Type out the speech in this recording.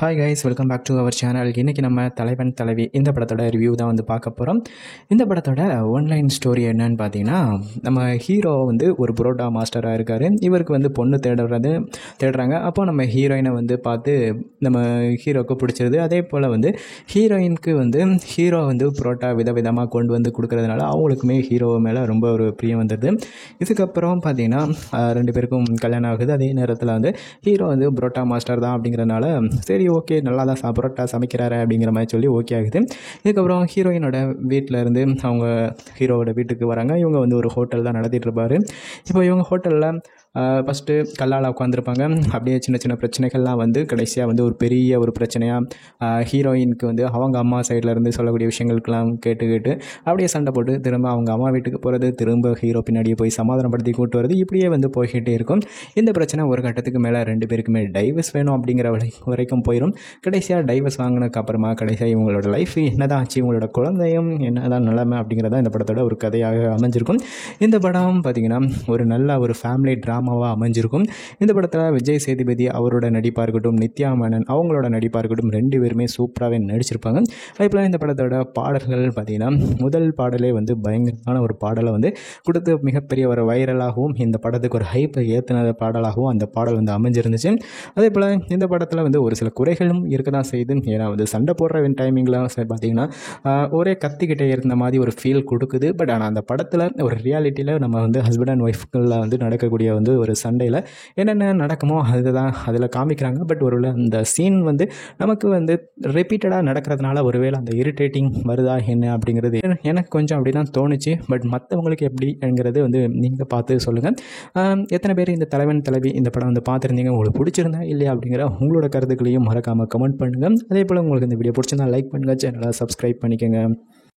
Hi guys, welcome back to our channel. இன்றைக்கி நம்ம தலைவன் தலைவி இந்த படத்தோட ரிவ்யூ தான் வந்து பார்க்க போகிறோம். இந்த படத்தோட ஒன்லைன் ஸ்டோரி என்னன்னு பார்த்தீங்கன்னா, நம்ம ஹீரோ வந்து ஒரு புரோட்டா மாஸ்டராக இருக்கார். இவருக்கு வந்து பொண்ணு தேடுறாங்க. அப்போ நம்ம ஹீரோயினை வந்து பார்த்து நம்ம ஹீரோவுக்கு பிடிச்சிருது. அதே போல் வந்து ஹீரோயினுக்கு வந்து ஹீரோ வந்து புரோட்டா விதவிதமாக கொண்டு வந்து கொடுக்கறதுனால அவங்களுக்குமே ஹீரோ மேலே ரொம்ப ஒரு பிரியம் வந்துடுது. இதுக்கப்புறம் பார்த்தீங்கன்னா ரெண்டு பேருக்கும் கல்யாணம் ஆகுது. அதே நேரத்தில் வந்து ஹீரோ வந்து புரோட்டா மாஸ்டர் தான் அப்படிங்கிறதுனால சரி ஓகே நல்லா தான் புரோட்டா சமைக்கிறாரு அப்படிங்கிற மாதிரி சொல்லி ஓகே ஆகுது. இதுக்கப்புறம் ஹீரோயினோட வீட்டில் இருந்து அவங்க ஹீரோவோட வீட்டுக்கு வராங்க. இவங்க வந்து ஒரு ஹோட்டல் தான் நடத்திட்டு இருப்பார். இப்போ இவங்க ஹோட்டலில் ஃபஸ்ட்டு கல்லால் உட்காந்துருப்பாங்க. அப்படியே சின்ன சின்ன பிரச்சனைகள்லாம் வந்து கடைசியாக வந்து ஒரு பெரிய ஒரு பிரச்சனையாக ஹீரோயினுக்கு வந்து அவங்க அம்மா சைடில் இருந்து சொல்லக்கூடிய விஷயங்களுக்கெல்லாம் கேட்டு அப்படியே சண்டை போட்டு திரும்ப அவங்க அம்மா வீட்டுக்கு போகிறது, திரும்ப ஹீரோ பின்னாடியே போய் சமாதானப்படுத்தி கூட்டு வருது. இப்படியே வந்து போய்கிட்டே இருக்கும். இந்த பிரச்சனை ஒரு கட்டத்துக்கு மேலே ரெண்டு பேருக்குமே டைவர்ஸ் வேணும் அப்படிங்கிற வரைக்கும் போயிடும். கடைசியாக டைவர்ஸ் வாங்கினதுக்கு அப்புறமா கடைசியாக இவங்களோட லைஃப் என்னதான் ஆச்சு, இவங்களோட குழந்தையும் என்னதான் நிலைமை அப்படிங்கிறதா இந்த படத்தோட ஒரு கதையாக அமைஞ்சிருக்கும். இந்த படம் பார்த்திங்கன்னா ஒரு நல்ல ஒரு ஃபேமிலி ட்ராமாவாக அமைஞ்சிருக்கும். இந்த படத்தில் விஜய் சேதுபதி அவரோட நடிப்பாக இருக்கட்டும், நித்யா மேனன் அவங்களோட நடிப்பாக இருக்கட்டும், ரெண்டு பேருமே சூப்பராகவே நடிச்சிருப்பாங்க. அதேபோல் இந்த படத்தோட பாடல்கள் பார்த்திங்கன்னா முதல் பாடலே வந்து பயங்கரமான ஒரு பாடலை வந்து கொடுத்து மிகப்பெரிய ஒரு வைரலாகவும் இந்த படத்துக்கு ஒரு ஹைப்பை ஏற்றின பாடலாகவும் அந்த பாடல் வந்து அமைஞ்சிருந்துச்சு. அதே போல் இந்த படத்தில் வந்து ஒரு சில குறைகளும் இருக்க தான் செய்யுது. ஏன்னா வந்து சண்டை போடுற டைமிங்கில் பார்த்திங்கன்னா ஒரே கத்திக்கிட்டே இருந்த மாதிரி ஒரு ஃபீல் கொடுக்குது. பட் ஆனால் அந்த படத்தில் ஒரு ரியாலிட்டியில் நம்ம வந்து ஹஸ்பண்ட் அண்ட் ஒய்ஃப்களில் வந்து நடக்கக்கூடிய வந்து ஒரு சண்டையில் என்னென்ன நடக்குமோ அதுதான் அதில் காமிக்கிறாங்க. பட் ஒருவேளை அந்த சீன் வந்து நமக்கு வந்து ரிப்பீட்டடாக நடக்கிறதுனால ஒருவேளை அந்த இரிட்டேட்டிங் வருதா என்ன அப்படிங்கிறது எனக்கு கொஞ்சம் அப்படி தான் தோணுச்சு. பட் மற்றவங்களுக்கு எப்படிங்கிறது வந்து நீங்கள் பார்த்து சொல்லுங்கள். எத்தனை பேர் இந்த தலைவன் தலைவி இந்த படம் வந்து பார்த்துருந்தீங்க, உங்களுக்கு பிடிச்சிருந்தா இல்லையா அப்படிங்கிற உங்களோட கருத்துக்களையும் மறக்காமல் கமெண்ட் பண்ணுங்கள். அதே போல் உங்களுக்கு இந்த வீடியோ பிடிச்சிருந்தா லைக் பண்ணுங்கள், சேனலை சப்ஸ்கிரைப் பண்ணிக்கோங்க.